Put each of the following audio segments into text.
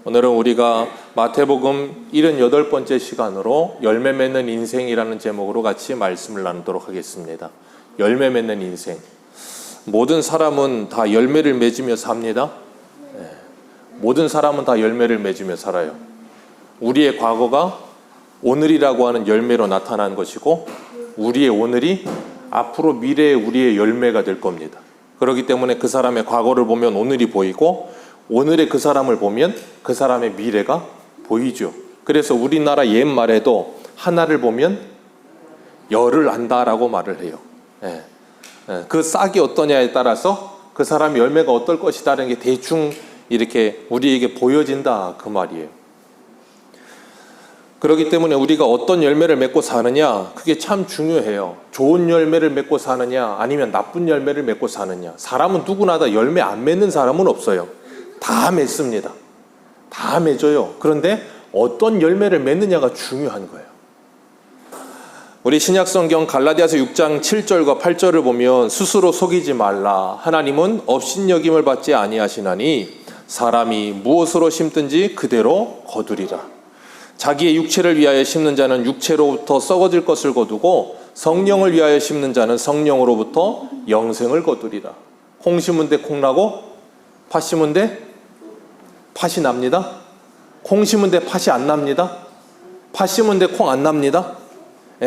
오늘은 우리가 마태복음 78번째 시간으로 열매 맺는 인생이라는 제목으로 같이 말씀을 나누도록 하겠습니다. 열매 맺는 인생. 모든 사람은 다 열매를 맺으며 삽니다. 모든 사람은 다 열매를 맺으며 살아요. 우리의 과거가 오늘이라고 하는 열매로 나타난 것이고, 우리의 오늘이 앞으로 미래의 우리의 열매가 될 겁니다. 그렇기 때문에 그 사람의 과거를 보면 오늘이 보이고, 오늘의 그 사람을 보면 그 사람의 미래가 보이죠. 그래서 우리나라 옛말에도 하나를 보면 열을 안다라고 말을 해요. 그 싹이 어떠냐에 따라서 그 사람의 열매가 어떨 것이다라는 게 대충 이렇게 우리에게 보여진다, 그 말이에요. 그렇기 때문에 우리가 어떤 열매를 맺고 사느냐, 그게 참 중요해요. 좋은 열매를 맺고 사느냐, 아니면 나쁜 열매를 맺고 사느냐. 사람은 누구나 다 열매 안 맺는 사람은 없어요. 다 맺습니다. 다 맺어요. 그런데 어떤 열매를 맺느냐가 중요한 거예요. 우리 신약성경 갈라디아서 6장 7절과 8절을 보면, 스스로 속이지 말라. 하나님은 업신여김을 받지 아니하시나니 사람이 무엇으로 심든지 그대로 거두리라. 자기의 육체를 위하여 심는 자는 육체로부터 썩어질 것을 거두고, 성령을 위하여 심는 자는 성령으로부터 영생을 거두리라. 콩 심은 데 콩 나고, 팥 심은 데 팥이 납니다. 콩 심은 데 팥이 안 납니다. 팥 심은 데 콩 안 납니다.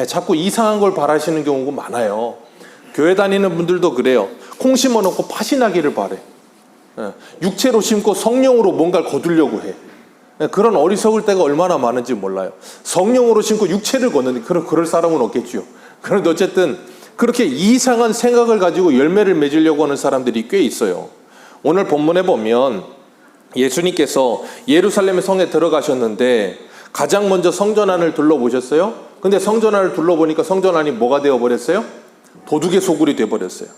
자꾸 이상한 걸 바라시는 경우가 많아요. 교회 다니는 분들도 그래요. 콩 심어놓고 팥이 나기를 바래. 육체로 심고 성령으로 뭔가를 거두려고 해. 그런 어리석을 때가 얼마나 많은지 몰라요. 성령으로 심고 육체를 걷는데 그럴 사람은 없겠죠. 그런데 어쨌든 그렇게 이상한 생각을 가지고 열매를 맺으려고 하는 사람들이 꽤 있어요. 오늘 본문에 보면 예수님께서 예루살렘의 성에 들어가셨는데 가장 먼저 성전 안을 둘러보셨어요. 근데 성전 안을 둘러보니까 성전 안이 뭐가 되어버렸어요? 도둑의 소굴이 되어버렸어요.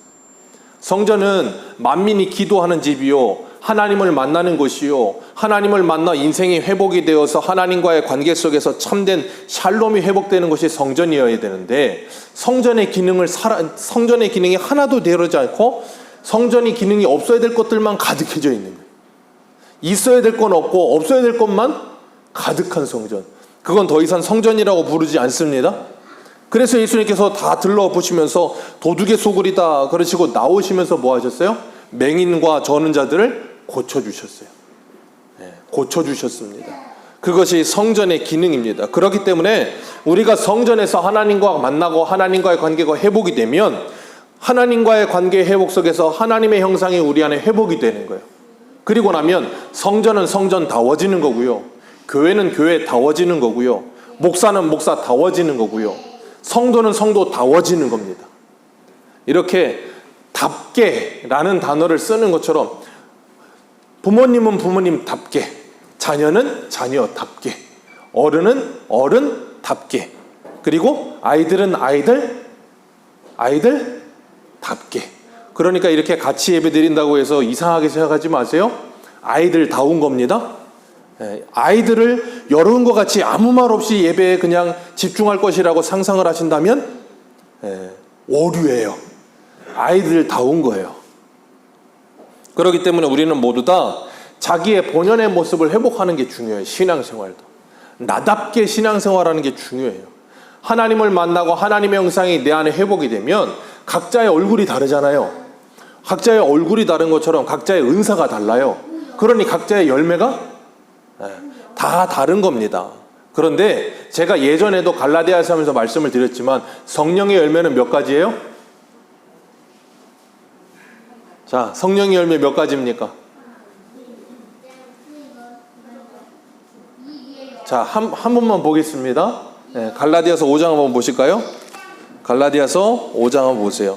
성전은 만민이 기도하는 집이요, 하나님을 만나는 곳이요, 하나님을 만나 인생이 회복이 되어서 하나님과의 관계 속에서 참된 샬롬이 회복되는 것이 성전이어야 되는데, 성전의 기능이 하나도 되어지 않고 성전의 기능이 없어야 될 것들만 가득해져 있는 거예요. 있어야 될 건 없고 없어야 될 것만 가득한 성전. 그건 더 이상 성전이라고 부르지 않습니다. 그래서 예수님께서 다 들러보시면서 도둑의 소굴이다 그러시고 나오시면서 뭐 하셨어요? 맹인과 저는 자들을 고쳐주셨어요. 고쳐주셨습니다. 그것이 성전의 기능입니다. 그렇기 때문에 우리가 성전에서 하나님과 만나고 하나님과의 관계가 회복이 되면, 하나님과의 관계 회복 속에서 하나님의 형상이 우리 안에 회복이 되는 거예요. 그리고 나면 성전은 성전다워지는 거고요, 교회는 교회다워지는 거고요, 목사는 목사다워지는 거고요, 성도는 성도다워지는 겁니다. 이렇게 답게라는 단어를 쓰는 것처럼 부모님은 부모님답게, 자녀는 자녀답게, 어른은 어른답게, 그리고 아이들은 아이들답게. 그러니까 이렇게 같이 예배 드린다고 해서 이상하게 생각하지 마세요. 아이들다운 겁니다. 아이들을 여러분과 같이 아무 말 없이 예배에 그냥 집중할 것이라고 상상을 하신다면 오류예요. 아이들다운 거예요. 그렇기 때문에 우리는 모두 다 자기의 본연의 모습을 회복하는 게 중요해요. 신앙생활도 나답게 신앙생활하는 게 중요해요. 하나님을 만나고 하나님의 형상이 내 안에 회복이 되면 각자의 얼굴이 다르잖아요. 각자의 얼굴이 다른 것처럼 각자의 은사가 달라요. 그러니 각자의 열매가 다 다른 겁니다. 그런데 제가 예전에도 갈라디아서 하면서 말씀을 드렸지만, 성령의 열매는 몇 가지예요? 자, 성령의 열매 몇 가지입니까? 자, 한 번만 보겠습니다. 갈라디아서 5장 한번 보실까요? 갈라디아서 5장 한번 보세요.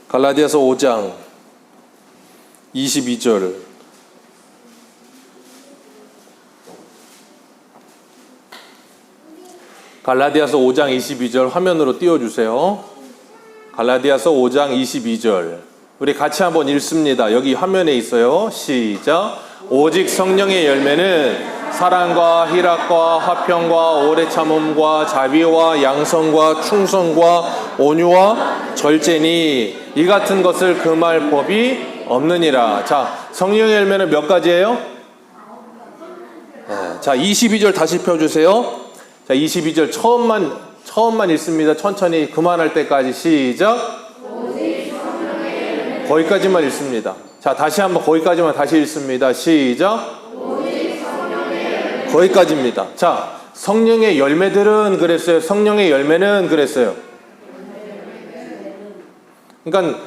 갈라디아서 5장 22절. 갈라디아서 5장 22절 화면으로 띄워주세요. 갈라디아서 5장 22절. 우리 같이 한번 읽습니다. 여기 화면에 있어요. 시작. 오직 성령의 열매는 사랑과 희락과 화평과 오래 참음과 자비와 양성과 충성과 온유와 절제니 이 같은 것을 금할 법이 없느니라. 자, 성령의 열매는 몇 가지예요? 자, 22절 다시 펴주세요. 자, 22절 처음만 읽습니다. 천천히 그만할 때까지 시작. 거기까지만 읽습니다. 자, 다시 한번 거기까지만 다시 읽습니다. 시작. 거기까지입니다. 자, 성령의 열매들은 그랬어요. 성령의 열매는 그랬어요. 그러니까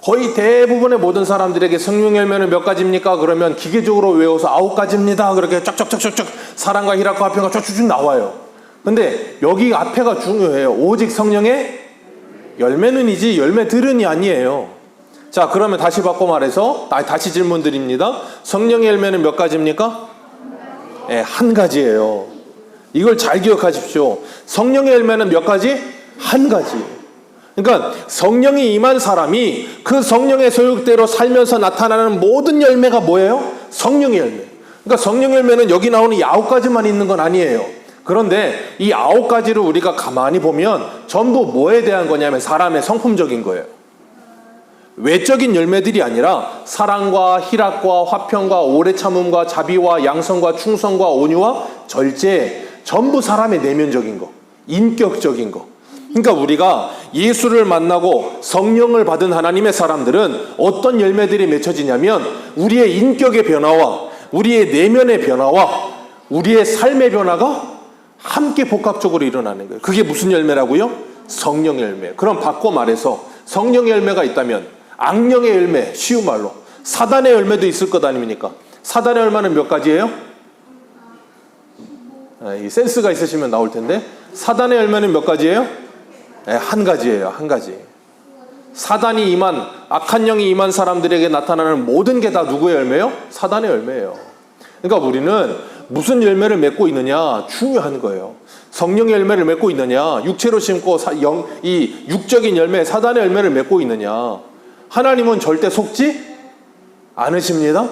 거의 대부분의 모든 사람들에게 성령 열매는 몇 가지입니까? 그러면 기계적으로 외워서 9가지입니다. 그렇게 쫙쫙쫙쫙 사랑과 희락과 화평과 쫙쭉쭉 나와요. 근데 여기 앞에가 중요해요. 오직 성령의 열매는이지 열매들은이 아니에요. 자, 그러면 다시 바꿔 말해서 다시 질문 드립니다. 성령의 열매는 몇 가지입니까? 네, 한 가지예요. 이걸 잘 기억하십시오. 성령의 열매는 몇 가지? 한 가지. 그러니까 성령이 임한 사람이 그 성령의 소욕대로 살면서 나타나는 모든 열매가 뭐예요? 성령의 열매. 그러니까 성령 열매는 여기 나오는 이 9가지만 있는 건 아니에요. 그런데 이 9가지를 우리가 가만히 보면 전부 뭐에 대한 거냐면 사람의 성품적인 거예요. 외적인 열매들이 아니라 사랑과 희락과 화평과 오래 참음과 자비와 양성과 충성과 온유와 절제, 전부 사람의 내면적인 거, 인격적인 거. 그러니까 우리가 예수를 만나고 성령을 받은 하나님의 사람들은 어떤 열매들이 맺혀지냐면 우리의 인격의 변화와 우리의 내면의 변화와 우리의 삶의 변화가 함께 복합적으로 일어나는 거예요. 그게 무슨 열매라고요? 성령 열매. 그럼 바꿔 말해서 성령의 열매가 있다면 악령의 열매, 쉬운 말로 사단의 열매도 있을 것 아닙니까? 사단의 열매는 몇 가지예요? 이 센스가 있으시면 나올 텐데 사단의 열매는 몇 가지예요? 한 가지예요. 한 가지. 사단이 임한, 악한 영이 임한 사람들에게 나타나는 모든 게 다 누구의 열매예요? 사단의 열매예요. 그러니까 우리는 무슨 열매를 맺고 있느냐 중요한 거예요. 성령의 열매를 맺고 있느냐, 육체로 심고 이 육적인 열매, 사단의 열매를 맺고 있느냐. 하나님은 절대 속지 않으십니다.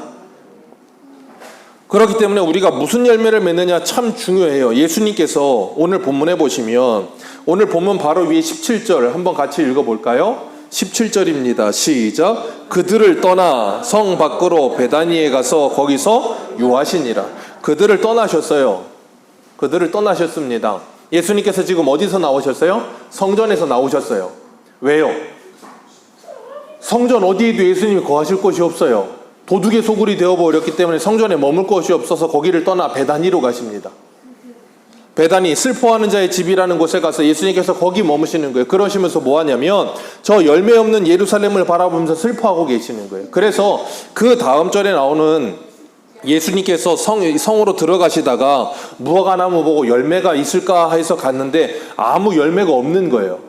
그렇기 때문에 우리가 무슨 열매를 맺느냐 참 중요해요. 예수님께서 오늘 본문에 보시면 오늘 본문 바로 위에 17절 한번 같이 읽어볼까요? 17절입니다. 시작. 그들을 떠나 성 밖으로 베다니에 가서 거기서 유하시니라. 그들을 떠나셨어요. 그들을 떠나셨습니다. 예수님께서 지금 어디서 나오셨어요? 성전에서 나오셨어요. 왜요? 성전 어디에도 예수님이 거하실 곳이 없어요. 도둑의 소굴이 되어버렸기 때문에 성전에 머물 곳이 없어서 거기를 떠나 베다니로 가십니다. 베다니, 슬퍼하는 자의 집이라는 곳에 가서 예수님께서 거기 머무시는 거예요. 그러시면서 뭐 하냐면 저 열매 없는 예루살렘을 바라보면서 슬퍼하고 계시는 거예요. 그래서 그 다음 절에 나오는 예수님께서 성으로 들어가시다가 무화과 나무 보고 열매가 있을까 해서 갔는데 아무 열매가 없는 거예요.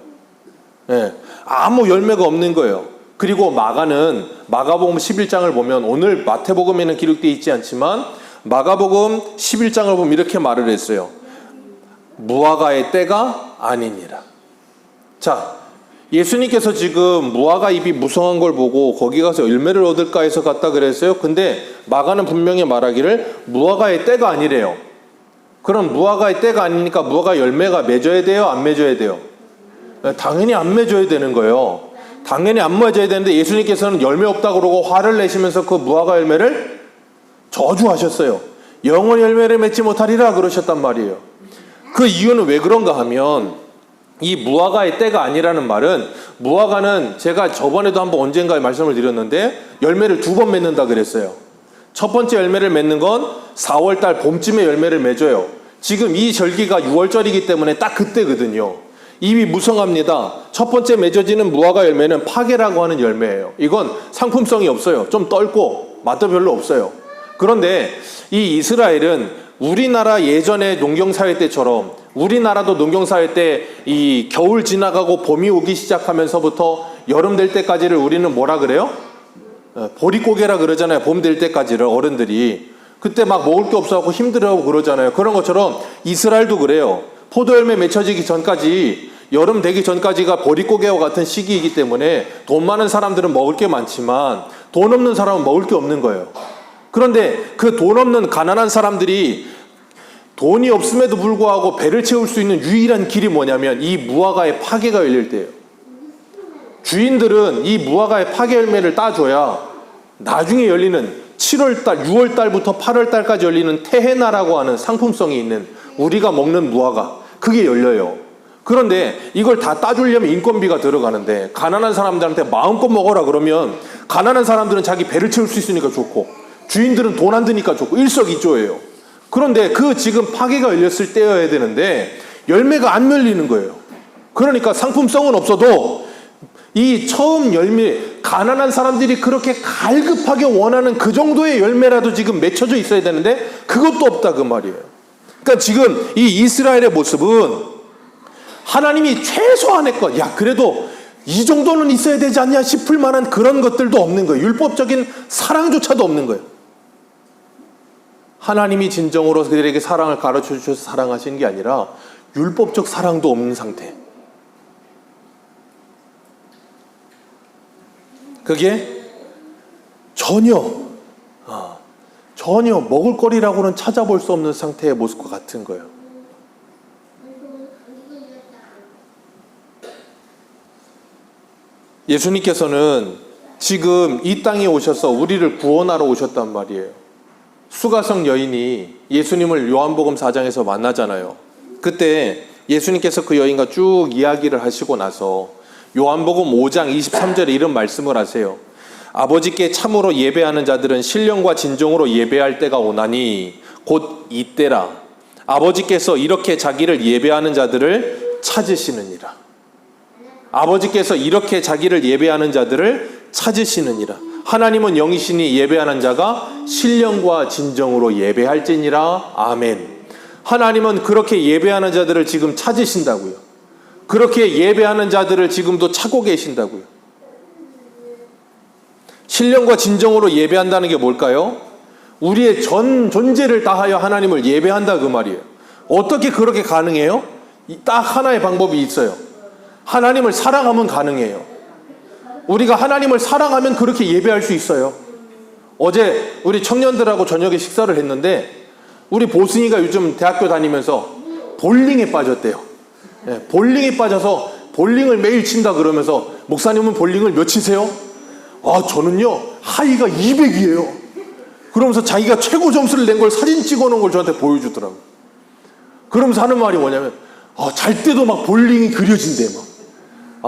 네, 아무 열매가 없는 거예요. 그리고 마가복음 11장을 보면 오늘 마태복음에는 기록되어 있지 않지만 마가복음 11장을 보면 이렇게 말을 했어요. 무화과의 때가 아니니라. 자, 예수님께서 지금 무화과 잎이 무성한 걸 보고 거기 가서 열매를 얻을까 해서 갔다 그랬어요. 근데 마가는 분명히 말하기를 무화과의 때가 아니래요. 그럼 무화과의 때가 아니니까 무화과 열매가 맺어야 돼요? 안 맺어야 돼요? 당연히 안 맺어야 되는 거예요. 당연히 안 맺어야 되는데 예수님께서는 열매 없다고 그러고 화를 내시면서 그 무화과 열매를 저주하셨어요. 영원히 열매를 맺지 못하리라 그러셨단 말이에요. 그 이유는 왜 그런가 하면 이 무화과의 때가 아니라는 말은 무화과는 제가 저번에도 한번 언젠가에 말씀을 드렸는데 열매를 2번 맺는다 그랬어요. 첫 번째 열매를 맺는 건 4월달 봄쯤에 열매를 맺어요. 지금 이 절기가 6월절이기 때문에 딱 그때거든요. 잎이 무성합니다. 첫 번째 맺어지는 무화과 열매는 파게라고 하는 열매예요. 이건 상품성이 없어요. 좀 떫고 맛도 별로 없어요. 그런데 이 이스라엘은 우리나라 예전에 농경사회 때처럼 우리나라도 농경사회 때 이 겨울 지나가고 봄이 오기 시작하면서부터 여름 될 때까지를 우리는 뭐라 그래요? 보릿고개라 그러잖아요. 봄 될 때까지를 어른들이. 그때 막 먹을 게 없어갖고 힘들어하고 그러잖아요. 그런 것처럼 이스라엘도 그래요. 포도열매 맺혀지기 전까지 여름 되기 전까지가 보릿고개와 같은 시기이기 때문에 돈 많은 사람들은 먹을 게 많지만 돈 없는 사람은 먹을 게 없는 거예요. 그런데 그 돈 없는 가난한 사람들이 돈이 없음에도 불구하고 배를 채울 수 있는 유일한 길이 뭐냐면 이 무화과의 파괴가 열릴 때예요. 주인들은 이 무화과의 파괴 열매를 따줘야 나중에 열리는 7월달, 6월달부터 8월달까지 열리는 테헤나라고 하는 상품성이 있는 우리가 먹는 무화과, 그게 열려요. 그런데 이걸 다 따주려면 인건비가 들어가는데 가난한 사람들한테 마음껏 먹어라 그러면 가난한 사람들은 자기 배를 채울 수 있으니까 좋고 주인들은 돈 안 드니까 좋고 일석이조예요. 그런데 그 지금 파괴가 열렸을 때여야 되는데 열매가 안 열리는 거예요. 그러니까 상품성은 없어도 이 처음 열매, 가난한 사람들이 그렇게 갈급하게 원하는 그 정도의 열매라도 지금 맺혀져 있어야 되는데 그것도 없다 그 말이에요. 그러니까 지금 이 이스라엘의 모습은 하나님이 최소한의 것, 야 그래도 이 정도는 있어야 되지 않냐 싶을 만한 그런 것들도 없는 거예요. 율법적인 사랑조차도 없는 거예요. 하나님이 진정으로 그들에게 사랑을 가르쳐 주셔서 사랑하시는 게 아니라 율법적 사랑도 없는 상태. 그게 전혀 먹을거리라고는 찾아볼 수 없는 상태의 모습과 같은 거예요. 예수님께서는 지금 이 땅에 오셔서 우리를 구원하러 오셨단 말이에요. 수가성 여인이 예수님을 요한복음 4장에서 만나잖아요. 그때 예수님께서 그 여인과 쭉 이야기를 하시고 나서 요한복음 5장 23절에 이런 말씀을 하세요. 아버지께 참으로 예배하는 자들은 신령과 진정으로 예배할 때가 오나니 곧 이때라. 아버지께서 이렇게 자기를 예배하는 자들을 찾으시느니라. 아버지께서 이렇게 자기를 예배하는 자들을 찾으시느니라. 하나님은 영이시니 예배하는 자가 신령과 진정으로 예배할지니라. 아멘. 하나님은 그렇게 예배하는 자들을 지금 찾으신다고요. 그렇게 예배하는 자들을 지금도 찾고 계신다고요. 신령과 진정으로 예배한다는 게 뭘까요? 우리의 전 존재를 다하여 하나님을 예배한다 그 말이에요. 어떻게 그렇게 가능해요? 딱 하나의 방법이 있어요. 하나님을 사랑하면 가능해요. 우리가 하나님을 사랑하면 그렇게 예배할 수 있어요. 어제 우리 청년들하고 저녁에 식사를 했는데 우리 보승이가 요즘 대학교 다니면서 볼링에 빠졌대요. 네, 볼링에 빠져서 볼링을 매일 친다 그러면서 목사님은 볼링을 몇 치세요? 아 저는요 하이가 200이에요. 그러면서 자기가 최고 점수를 낸 걸 사진 찍어놓은 걸 저한테 보여주더라고요. 그러면서 하는 말이 뭐냐면 잘 때도 막 볼링이 그려진대 막.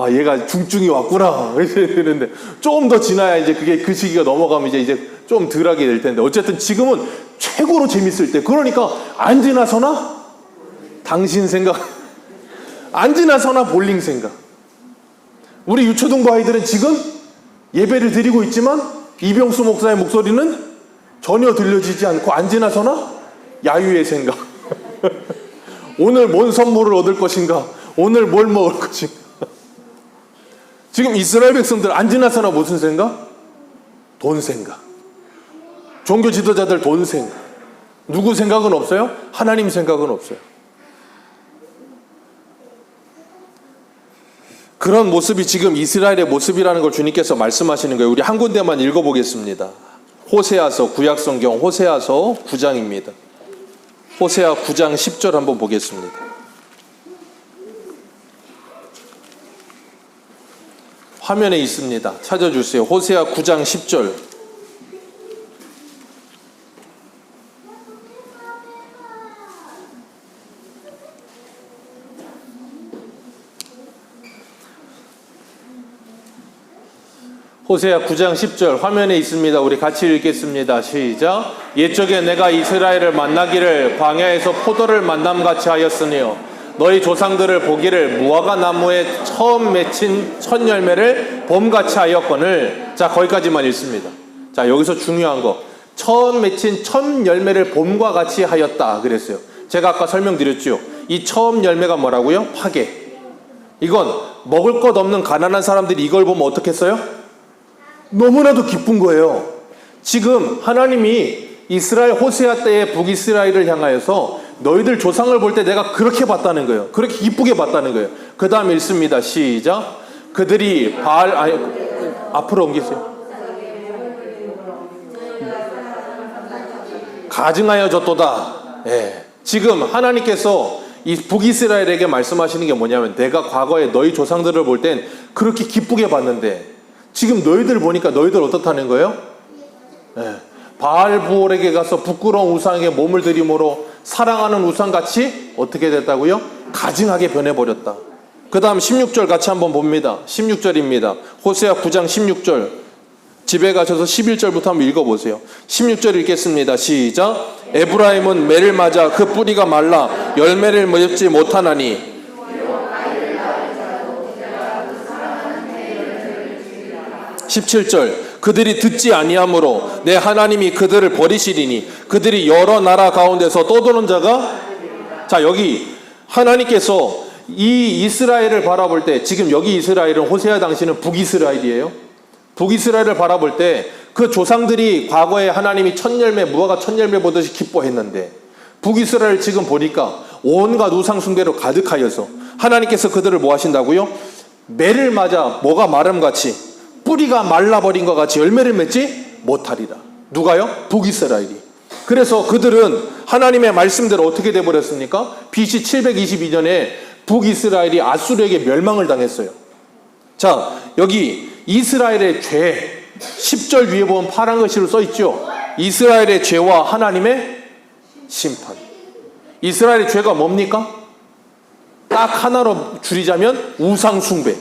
얘가 중증이 왔구나. 이러는데 조금 더 지나야 이제 그게 그 시기가 넘어가면 이제 좀 덜하게 될 텐데 어쨌든 지금은 최고로 재밌을 때. 그러니까 앉으나 서나 당신 생각, 앉으나 서나 볼링 생각. 우리 유초등부 아이들은 지금 예배를 드리고 있지만 이병수 목사의 목소리는 전혀 들려지지 않고 앉으나 서나 야유의 생각. 오늘 뭔 선물을 얻을 것인가, 오늘 뭘 먹을 것인가. 지금 이스라엘 백성들 앉으나 서나 무슨 생각? 돈 생각. 종교 지도자들 돈 생각. 누구 생각은 없어요? 하나님 생각은 없어요. 그런 모습이 지금 이스라엘의 모습이라는 걸 주님께서 말씀하시는 거예요. 우리 한 군데만 읽어보겠습니다. 호세아서, 구약성경 호세아서 9장입니다. 호세아 9장 10절 한번 보겠습니다. 화면에 있습니다. 찾아주세요. 호세아 9장 10절. 호세아 9장 10절 화면에 있습니다. 우리 같이 읽겠습니다. 시작. 옛적에 내가 이스라엘을 만나기를 광야에서 포도를 만남같이 하였으니요 너희 조상들을 보기를 무화과 나무에 처음 맺힌 첫 열매를 봄같이 하였거늘. 자 거기까지만 읽습니다. 자 여기서 중요한 거 처음 맺힌 첫 열매를 봄과 같이 하였다 그랬어요. 제가 아까 설명드렸죠. 이 처음 열매가 뭐라고요? 파괴. 이건 먹을 것 없는 가난한 사람들이 이걸 보면 어떻겠어요? 너무나도 기쁜 거예요. 지금 하나님이 이스라엘 호세아 때의 북이스라엘을 향하여서 너희들 조상을 볼 때 내가 그렇게 봤다는 거예요. 그렇게 기쁘게 봤다는 거예요. 그 다음 읽습니다. 시작. 그들이 앞으로 옮기세요. 가증하여졌도다. 예. 지금 하나님께서 이 북이스라엘에게 말씀하시는 게 뭐냐면, 내가 과거에 너희 조상들을 볼 땐 그렇게 기쁘게 봤는데 지금 너희들 보니까 너희들 어떻다는 거예요? 네. 바알부올에게 가서 부끄러운 우상에게 몸을 들임으로 사랑하는 우상같이 어떻게 됐다고요? 가증하게 변해버렸다. 그 다음 16절 같이 한번 봅니다. 16절입니다. 호세아 9장 16절. 집에 가셔서 11절부터 한번 읽어보세요. 16절 읽겠습니다. 시작. 에브라임은 매를 맞아 그 뿌리가 말라 열매를 맺지 못하나니. 17절. 그들이 듣지 아니하므로 내 하나님이 그들을 버리시리니 그들이 여러 나라 가운데서 떠도는 자가. 자, 여기 하나님께서 이 이스라엘을 바라볼 때, 지금 여기 이스라엘은 호세아 당시는 북이스라엘이에요. 북이스라엘을 바라볼 때 그 조상들이 과거에 하나님이 첫 열매, 무화과 첫 열매 보듯이 기뻐했는데, 북이스라엘 지금 보니까 온갖 우상 숭배로 가득하여서 하나님께서 그들을 뭐 하신다고요? 매를 맞아 뭐가 마름같이 뿌리가 말라버린 것 같이 열매를 맺지 못하리라. 누가요? 북이스라엘이. 그래서 그들은 하나님의 말씀대로 어떻게 돼버렸습니까? BC 722년에 북이스라엘이 아수르에게 멸망을 당했어요. 자, 여기 이스라엘의 죄 10절 위에 보면 파란 글씨로 써있죠. 이스라엘의 죄와 하나님의 심판. 이스라엘의 죄가 뭡니까? 딱 하나로 줄이자면 우상 숭배.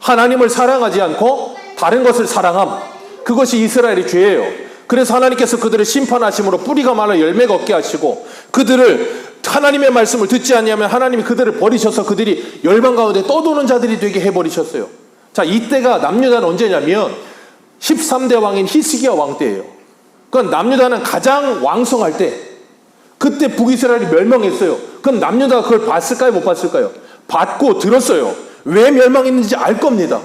하나님을 사랑하지 않고 다른 것을 사랑함. 그것이 이스라엘의 죄예요. 그래서 하나님께서 그들을 심판하심으로 뿌리가 말라 열매가 없게 하시고, 그들을 하나님의 말씀을 듣지 않냐면 하나님이 그들을 버리셔서 그들이 열방 가운데 떠도는 자들이 되게 해버리셨어요. 자, 이때가 남유다는 언제냐면 13대 왕인 히스기야 왕 때예요. 그건 남유다는 가장 왕성할 때, 그때 북이스라엘이 멸망했어요. 그럼 남유다가 그걸 봤을까요? 못 봤을까요? 봤고 들었어요. 왜 멸망했는지 알 겁니다.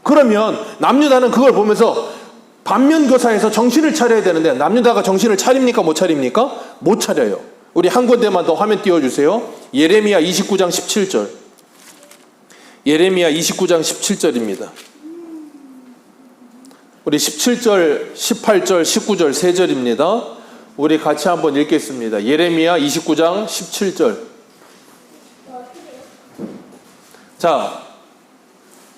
그러면 남유다는 그걸 보면서 반면교사해서 정신을 차려야 되는데, 남유다가 정신을 차립니까? 못 차립니까? 못 차려요. 우리 한 군데만 더 화면 띄워주세요. 예레미야 29장 17절. 예레미야 29장 17절입니다. 우리 17절, 18절, 19절 세 절입니다. 우리 같이 한번 읽겠습니다. 예레미야 29장 17절. 자,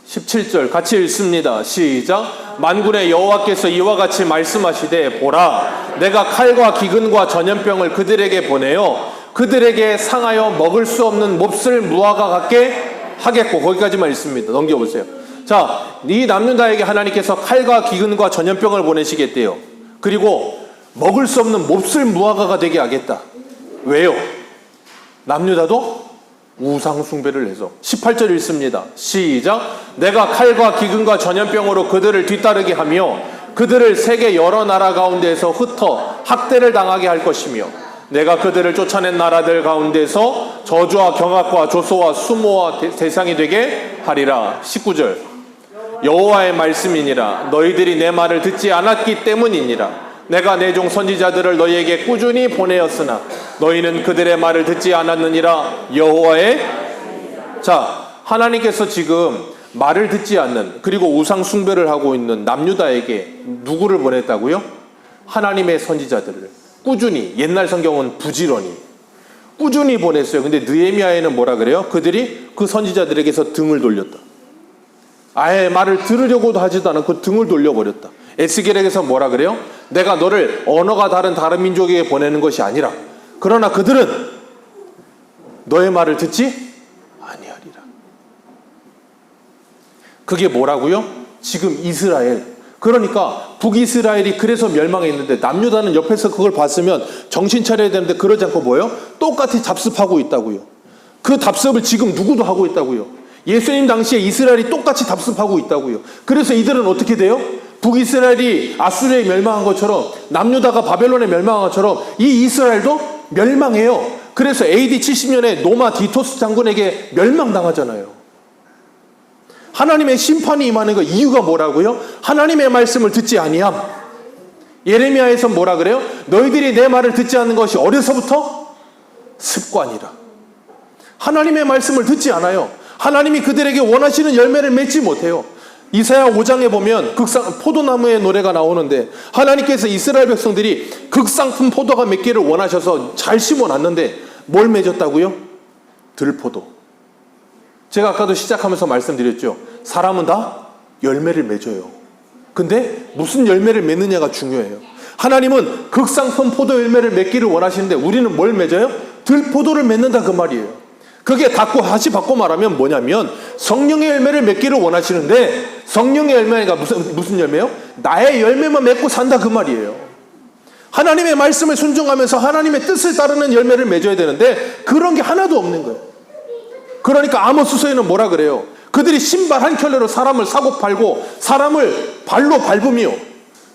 17절 같이 읽습니다. 시작. 만군의 여호와께서 이와 같이 말씀하시되, 보라, 내가 칼과 기근과 전염병을 그들에게 보내어 그들에게 상하여 먹을 수 없는 몹쓸 무화과 같게 하겠고. 거기까지만 읽습니다. 넘겨보세요. 자, 이 남유다에게 하나님께서 칼과 기근과 전염병을 보내시겠대요. 그리고 먹을 수 없는 몹쓸 무화과가 되게 하겠다. 왜요? 남유다도 우상 숭배를 해서. 18절 읽습니다. 시작. 내가 칼과 기근과 전염병으로 그들을 뒤따르게 하며 그들을 세계 여러 나라 가운데에서 흩어 학대를 당하게 할 것이며, 내가 그들을 쫓아낸 나라들 가운데서 저주와 경악과 조소와 수모와 대상이 되게 하리라. 19절. 여호와의 말씀이니라. 너희들이 내 말을 듣지 않았기 때문이니라. 내가 내 종 선지자들을 너희에게 꾸준히 보내었으나 너희는 그들의 말을 듣지 않았느니라. 여호와의. 자, 하나님께서 지금 말을 듣지 않는, 그리고 우상 숭배를 하고 있는 남유다에게 누구를 보냈다고요? 하나님의 선지자들을 꾸준히, 옛날 성경은 부지런히 꾸준히 보냈어요. 근데 느헤미야에는 뭐라 그래요? 그들이 그 선지자들에게서 등을 돌렸다. 아예 말을 들으려고도 하지도 않고 등을 돌려버렸다. 에스겔에게서 뭐라 그래요? 내가 너를 언어가 다른 민족에게 보내는 것이 아니라, 그러나 그들은 너의 말을 듣지 아니하리라. 그게 뭐라고요? 지금 이스라엘. 그러니까 북이스라엘이 그래서 멸망했는데, 남유다는 옆에서 그걸 봤으면 정신 차려야 되는데 그러지 않고 뭐예요? 똑같이 답습하고 있다고요. 그 답습을 지금 누구도 하고 있다고요. 예수님 당시에 이스라엘이 똑같이 답습하고 있다고요. 그래서 이들은 어떻게 돼요? 북이스라엘이 아수르에 멸망한 것처럼, 남유다가 바벨론에 멸망한 것처럼 이 이스라엘도 멸망해요. 그래서 AD 70년에 노마 디토스 장군에게 멸망당하잖아요. 하나님의 심판이 임하는 거 이유가 뭐라고요? 하나님의 말씀을 듣지 아니함. 예레미야에서 뭐라 그래요? 너희들이 내 말을 듣지 않는 것이 어려서부터 습관이라. 하나님의 말씀을 듣지 않아요. 하나님이 그들에게 원하시는 열매를 맺지 못해요. 이사야 5장에 보면 포도나무의 노래가 나오는데, 하나님께서 이스라엘 백성들이 극상품 포도가 몇 개를 원하셔서 잘 심어놨는데 뭘 맺었다고요? 들포도. 제가 아까도 시작하면서 말씀드렸죠. 사람은 다 열매를 맺어요. 근데 무슨 열매를 맺느냐가 중요해요. 하나님은 극상품 포도 열매를 맺기를 원하시는데 우리는 뭘 맺어요? 들포도를 맺는다 그 말이에요. 그게 다시 바꿔 말하면 뭐냐면 성령의 열매를 맺기를 원하시는데 성령의 열매가 무슨 열매요? 나의 열매만 맺고 산다 그 말이에요. 하나님의 말씀을 순종하면서 하나님의 뜻을 따르는 열매를 맺어야 되는데 그런 게 하나도 없는 거예요. 그러니까 아모스서에는 뭐라 그래요? 그들이 신발 한 켤레로 사람을 사고 팔고 사람을 발로 밟으며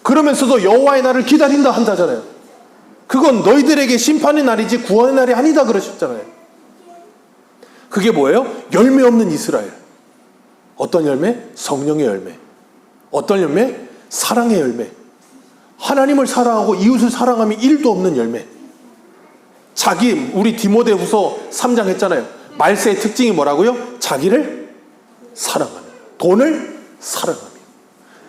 그러면서도 여호와의 날을 기다린다 한다잖아요. 그건 너희들에게 심판의 날이지 구원의 날이 아니다 그러셨잖아요. 그게 뭐예요? 열매 없는 이스라엘. 어떤 열매? 성령의 열매. 어떤 열매? 사랑의 열매. 하나님을 사랑하고 이웃을 사랑함이 1도 없는 열매. 우리 디모데후서 3장 했잖아요. 말세의 특징이 뭐라고요? 자기를 사랑하며 돈을 사랑하며.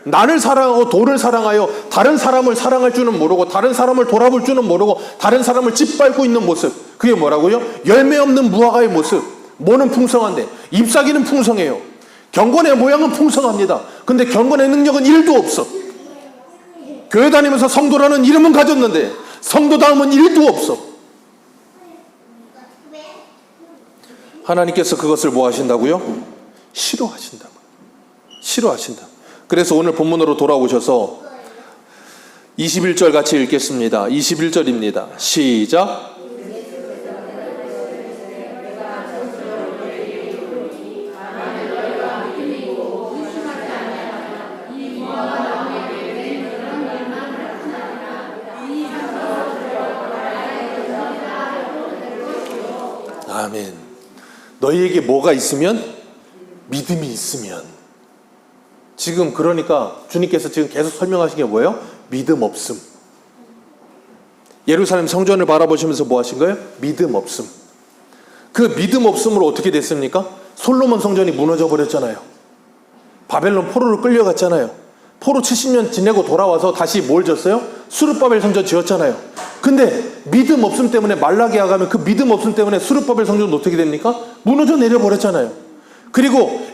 나를 사랑하고 돈을 사랑하여 다른 사람을 사랑할 줄은 모르고 다른 사람을 돌아볼 줄은 모르고 다른 사람을 짓밟고 있는 모습. 그게 뭐라고요? 열매 없는 무화과의 모습. 뭐는 풍성한데 잎사귀는 풍성해요. 경건의 모양은 풍성합니다. 근데 경건의 능력은 1도 없어. 교회 다니면서 성도라는 이름은 가졌는데 성도다움은 1도 없어. 하나님께서 그것을 뭐 하신다고요? 싫어하신다. 싫어하신다. 그래서 오늘 본문으로 돌아오셔서 21절 같이 읽겠습니다. 21절입니다. 시작. 아멘. 너희에게 뭐가 있으면? 믿음이 있으면. 지금 그러니까 주님께서 지금 계속 설명하신 게 뭐예요? 믿음 없음. 예루살렘 성전을 바라보시면서 뭐 하신 거예요? 믿음 없음. 그 믿음 없음으로 어떻게 됐습니까? 솔로몬 성전이 무너져 버렸잖아요. 바벨론 포로로 끌려갔잖아요. 포로 70년 지내고 돌아와서 다시 뭘 졌어요? 수르바벨 성전 지었잖아요. 근데 믿음 없음 때문에 말라기야 가면 그 믿음 없음 때문에 수르바벨 성전은 어떻게 됩니까? 무너져 내려버렸잖아요. 그리고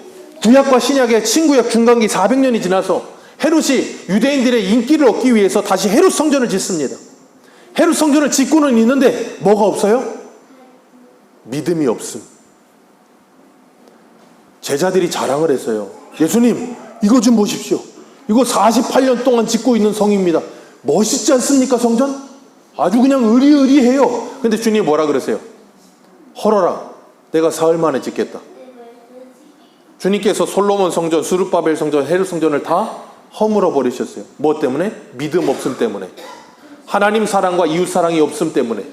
구약과 신약의 친구약 중간기 400년이 지나서 헤롯이 유대인들의 인기를 얻기 위해서 다시 헤롯 성전을 짓습니다. 헤롯 성전을 짓고는 있는데 뭐가 없어요? 믿음이 없음. 제자들이 자랑을 했어요. 예수님 이거 좀 보십시오. 이거 48년 동안 짓고 있는 성입니다. 멋있지 않습니까 성전? 아주 그냥 의리의리해요. 근데 주님이 뭐라 그러세요? 헐어라. 내가 사흘 만에 짓겠다. 주님께서 솔로몬 성전, 수르바벨 성전, 헤롯 성전을 다 허물어 버리셨어요. 뭐 때문에? 믿음 없음 때문에. 하나님 사랑과 이웃 사랑이 없음 때문에.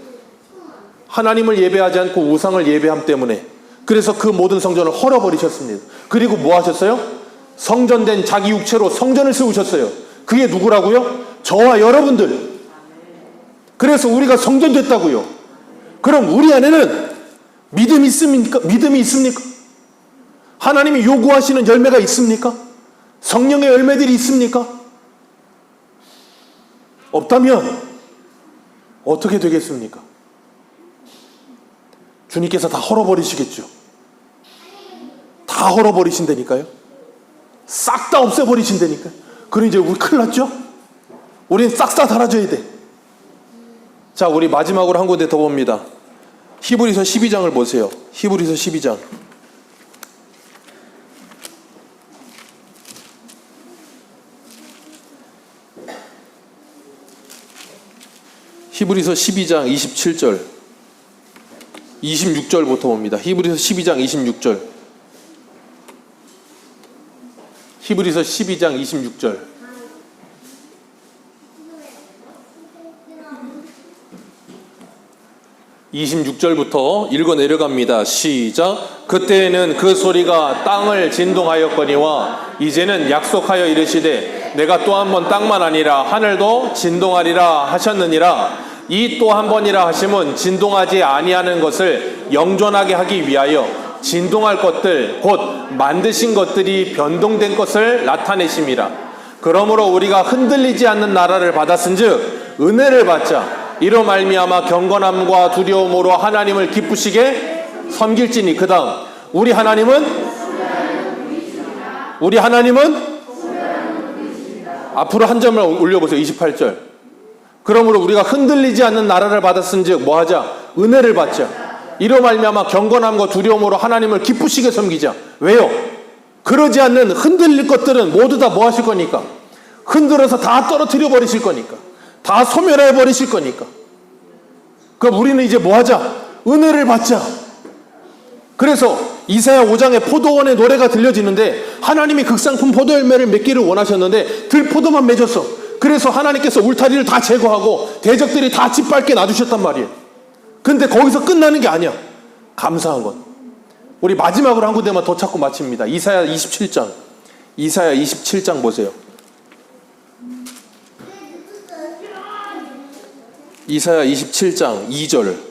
하나님을 예배하지 않고 우상을 예배함 때문에. 그래서 그 모든 성전을 헐어 버리셨습니다. 그리고 뭐 하셨어요? 성전된 자기 육체로 성전을 세우셨어요. 그게 누구라고요? 저와 여러분들. 그래서 우리가 성전 됐다고요. 그럼 우리 안에는 믿음이 있습니까? 믿음이 있습니까? 하나님이 요구하시는 열매가 있습니까? 성령의 열매들이 있습니까? 없다면 어떻게 되겠습니까? 주님께서 다 헐어버리시겠죠. 다 헐어버리신다니까요. 싹 다 없애버리신다니까요. 그럼 이제 우리 큰일 났죠? 우리는 싹 다 사라져야 돼. 자, 우리 마지막으로 한 군데 더 봅니다. 히브리서 12장을 보세요. 히브리서 12장. 히브리서 12장 27절 26절부터 봅니다. 히브리서 12장 26절. 히브리서 12장 26절. (26절부터) 읽어 내려갑니다. 시작. 그때에는 그 소리가 땅을 진동하였거니와 이제는 약속하여 이르시되 내가 또 한 번 땅만 아니라 하늘도 진동하리라 하셨느니라. 이 또 한 번이라 하심은 진동하지 아니하는 것을 영존하게 하기 위하여 진동할 것들 곧 만드신 것들이 변동된 것을 나타내심이라. 그러므로 우리가 흔들리지 않는 나라를 받았은즉 은혜를 받자. 이로 말미암아 경건함과 두려움으로 하나님을 기쁘시게 섬길지니. 그 다음 우리 하나님은 앞으로 한 점을 올려보세요. 28절. 그러므로 우리가 흔들리지 않는 나라를 받았은즉 뭐하자? 은혜를 받자. 이로 말미암아 경건함과 두려움으로 하나님을 기쁘시게 섬기자. 왜요? 그러지 않는 흔들릴 것들은 모두 다 뭐 하실 거니까? 흔들어서 다 떨어뜨려 버리실 거니까. 다 소멸해 버리실 거니까. 그럼 우리는 이제 뭐 하자? 은혜를 받자. 그래서 이사야 5장에 포도원의 노래가 들려지는데 하나님이 극상품 포도 열매를 맺기를 원하셨는데 들포도만 맺었어. 그래서 하나님께서 울타리를 다 제거하고 대적들이 다 짓밟게 놔두셨단 말이에요. 근데 거기서 끝나는 게 아니야. 감사한 건 우리 마지막으로 한 군데만 더 찾고 마칩니다. 이사야 27장 보세요. 이사야 27장 2절.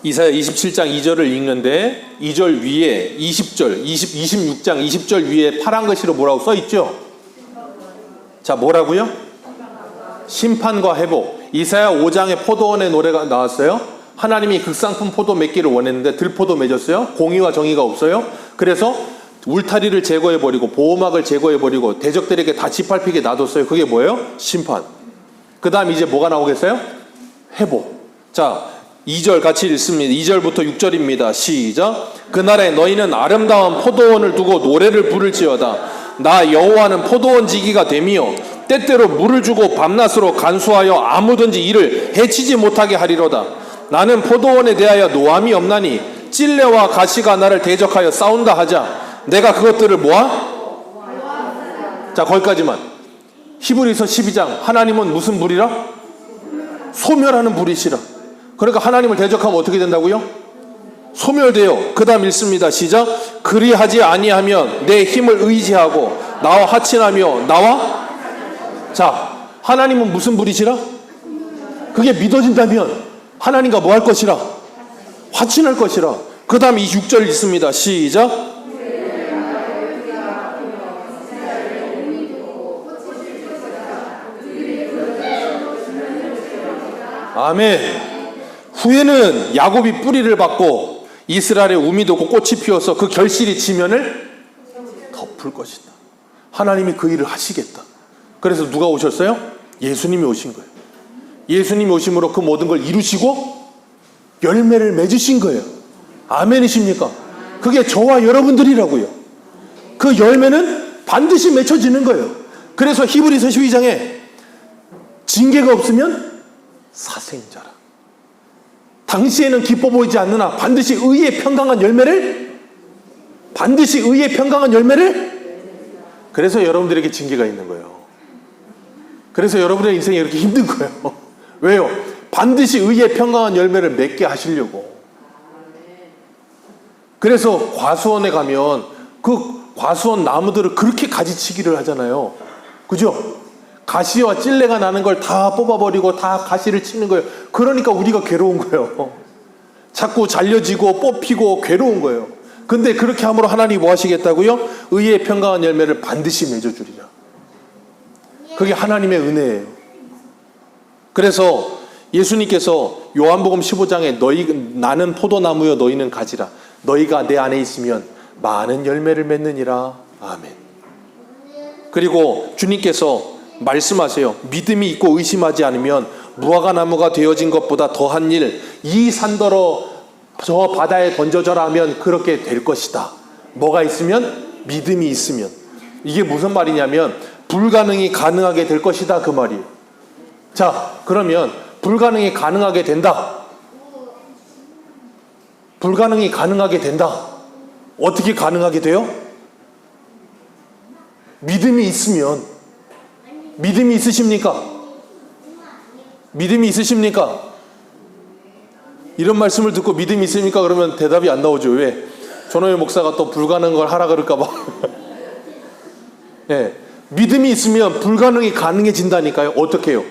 이사야 27장 2절을 읽는데 2절 위에 26장 20절 위에 파란 글씨로 뭐라고 써있죠? 자, 뭐라고요? 심판과 회복. 이사야 5장에 포도원의 노래가 나왔어요. 하나님이 극상품 포도 맺기를 원했는데 들포도 맺었어요. 공의와 정의가 없어요. 그래서 울타리를 제거해버리고 보호막을 제거해버리고 대적들에게 다 짓밟히게 놔뒀어요. 그게 뭐예요? 심판. 그 다음 이제 뭐가 나오겠어요? 회복. 자, 2절 같이 읽습니다. 2절부터 6절입니다. 시작. 그날에 너희는 아름다운 포도원을 두고 노래를 부를지어다. 나 여호와는 포도원 지기가 되며 때때로 물을 주고 밤낮으로 간수하여 아무든지 이를 해치지 못하게 하리로다. 나는 포도원에 대하여 노함이 없나니 찔레와 가시가 나를 대적하여 싸운다 하자. 내가 그것들을 모아? 자, 거기까지만. 히브리서 12장. 하나님은 무슨 불이라? 소멸하는 불이시라. 그러니까 하나님을 대적하면 어떻게 된다고요? 소멸돼요. 그 다음 읽습니다. 시작. 그리하지 아니하면 내 힘을 의지하고 나와 하친하며 나와. 자, 하나님은 무슨 불이시라? 그게 믿어진다면 하나님과 뭐 할 것이라? 화친할 것이라. 그 다음 6절 읽습니다. 시작. 아멘. 후에는 야곱이 뿌리를 받고 이스라엘의 우미 돋고 꽃이 피어서 그 결실이 지면을 덮을 것이다. 하나님이 그 일을 하시겠다. 그래서 누가 오셨어요? 예수님이 오신 거예요. 예수님이 오심으로 그 모든 걸 이루시고 열매를 맺으신 거예요. 아멘이십니까? 그게 저와 여러분들이라고요. 그 열매는 반드시 맺혀지는 거예요. 그래서 히브리서 12장에 징계가 없으면 사생자라. 당시에는 기뻐 보이지 않느나 반드시 의의 평강한 열매를, 그래서 여러분들에게 징계가 있는 거예요. 그래서 여러분의 인생이 이렇게 힘든 거예요. 왜요? 반드시 의의 평강한 열매를 맺게 하시려고. 그래서 과수원에 가면 그 과수원 나무들을 그렇게 가지치기를 하잖아요. 그죠? 가시와 찔레가 나는 걸 다 뽑아버리고 다 가시를 치는 거예요. 그러니까 우리가 괴로운 거예요. 자꾸 잘려지고 뽑히고 괴로운 거예요. 근데 그렇게 함으로 하나님이 뭐 하시겠다고요? 의의 평강한 열매를 반드시 맺어주리라. 그게 하나님의 은혜예요. 그래서 예수님께서 요한복음 15장에 나는 포도나무여 너희는 가지라. 너희가 내 안에 있으면 많은 열매를 맺느니라. 아멘. 그리고 주님께서 말씀하세요. 믿음이 있고 의심하지 않으면 무화과 나무가 되어진 것보다 더한 일, 이 산더러 저 바다에 던져져라 하면 그렇게 될 것이다. 뭐가 있으면? 믿음이 있으면. 이게 무슨 말이냐면 불가능이 가능하게 될 것이다, 그 말이에요. 자, 그러면 불가능이 가능하게 된다. 불가능이 가능하게 된다. 어떻게 가능하게 돼요? 믿음이 있으면. 믿음이 있으십니까? 믿음이 있으십니까? 이런 말씀을 듣고 믿음이 있습니까? 그러면 대답이 안 나오죠. 왜? 전호회 목사가 또 불가능한 걸 하라 그럴까 봐. 네. 믿음이 있으면 불가능이 가능해진다니까요. 어떻게 해요?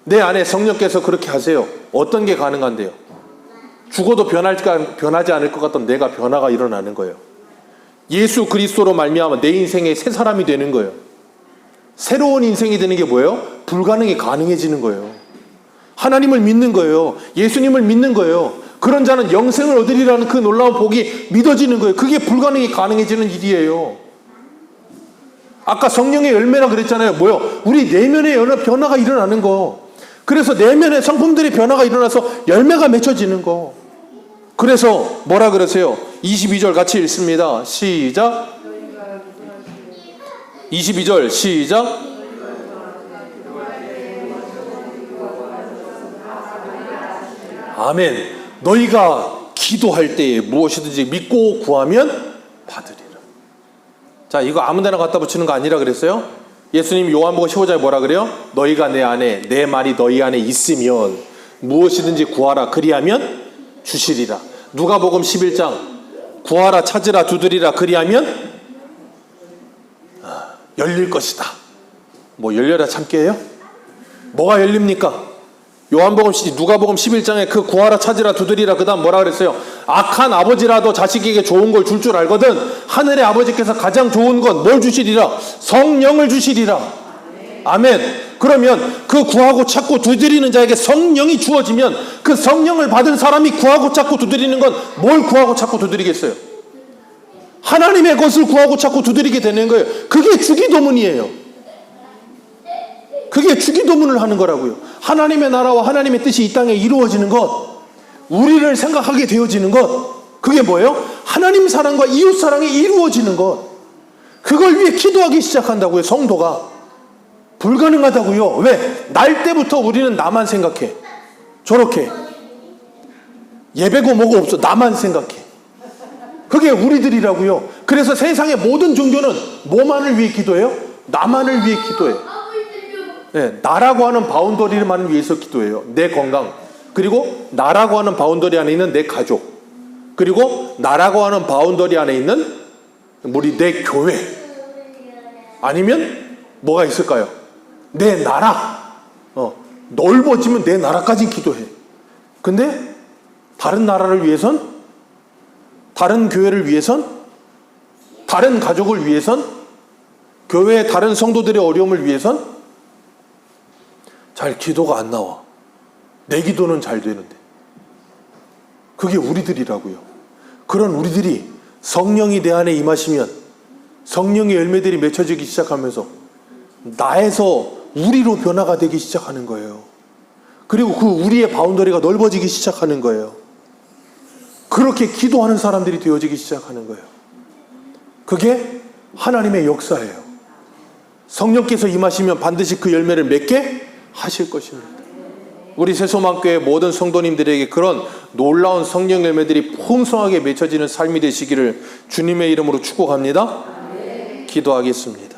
내 안에 성령께서 그렇게 하세요. 어떤 게 가능한데요? 죽어도 변하지 않을 것 같던 내가 변화가 일어나는 거예요. 예수 그리스도로 말미암아 내 인생의 새 사람이 되는 거예요. 새로운 인생이 되는 게 뭐예요? 불가능이 가능해지는 거예요. 하나님을 믿는 거예요. 예수님을 믿는 거예요. 그런 자는 영생을 얻으리라는 그 놀라운 복이 믿어지는 거예요. 그게 불가능이 가능해지는 일이에요. 아까 성령의 열매라 그랬잖아요. 뭐요? 우리 내면의 여러 변화가 일어나는 거. 그래서 내면의 성품들의 변화가 일어나서 열매가 맺혀지는 거. 그래서 뭐라 그러세요? 22절 같이 읽습니다. 시작. 22절 시작. 아멘. 너희가 기도할 때에 무엇이든지 믿고 구하면 받으리라. 자, 이거 아무데나 갖다 붙이는 거 아니라 그랬어요? 예수님 요한복음 15장에 뭐라 그래요? 너희가 내 안에, 내 말이 너희 안에 있으면 무엇이든지 구하라. 그리하면 주시리라. 누가복음 11장 구하라, 찾으라, 두드리라. 그리하면 열릴 것이다. 뭐 열려라 참깨예요? 뭐가 열립니까? 누가복음 11장에 그 구하라, 찾으라, 두드리라. 그 다음 뭐라 그랬어요? 악한 아버지라도 자식에게 좋은 걸 줄 줄 알거든 하늘의 아버지께서 가장 좋은 건 뭘 주시리라? 성령을 주시리라. 아멘. 그러면 그 구하고 찾고 두드리는 자에게 성령이 주어지면 그 성령을 받은 사람이 구하고 찾고 두드리는 건 뭘 구하고 찾고 두드리겠어요? 하나님의 것을 구하고 찾고 두드리게 되는 거예요. 그게 주기도문이에요. 그게 주기도문을 하는 거라고요. 하나님의 나라와 하나님의 뜻이 이 땅에 이루어지는 것, 우리를 생각하게 되어지는 것, 그게 뭐예요? 하나님 사랑과 이웃 사랑이 이루어지는 것. 그걸 위해 기도하기 시작한다고요. 성도가. 불가능하다고요. 왜? 날 때부터 우리는 나만 생각해. 저렇게 예배고 뭐고 없어. 나만 생각해. 그게 우리들이라고요. 그래서 세상의 모든 종교는 뭐만을 위해 기도해요? 나만을 위해 기도해요. 네, 나라고 하는 바운더리만을 위해서 기도해요. 내 건강, 그리고 나라고 하는 바운더리 안에 있는 내 가족, 그리고 나라고 하는 바운더리 안에 있는 우리 내 교회, 아니면 뭐가 있을까요? 내 나라. 넓어지면 내 나라까지 기도해. 근데 다른 나라를 위해선, 다른 교회를 위해선, 다른 가족을 위해선, 교회의 다른 성도들의 어려움을 위해선 잘 기도가 안 나와. 내 기도는 잘 되는데. 그게 우리들이라고요. 그런 우리들이 성령이 내 안에 임하시면 성령의 열매들이 맺혀지기 시작하면서 나에서 우리로 변화가 되기 시작하는 거예요. 그리고 그 우리의 바운더리가 넓어지기 시작하는 거예요. 그렇게 기도하는 사람들이 되어지기 시작하는 거예요. 그게 하나님의 역사예요. 성령께서 임하시면 반드시 그 열매를 맺게 하실 것입니다. 우리 새소망교회 모든 성도님들에게 그런 놀라운 성령 열매들이 풍성하게 맺혀지는 삶이 되시기를 주님의 이름으로 축복합니다. 기도하겠습니다.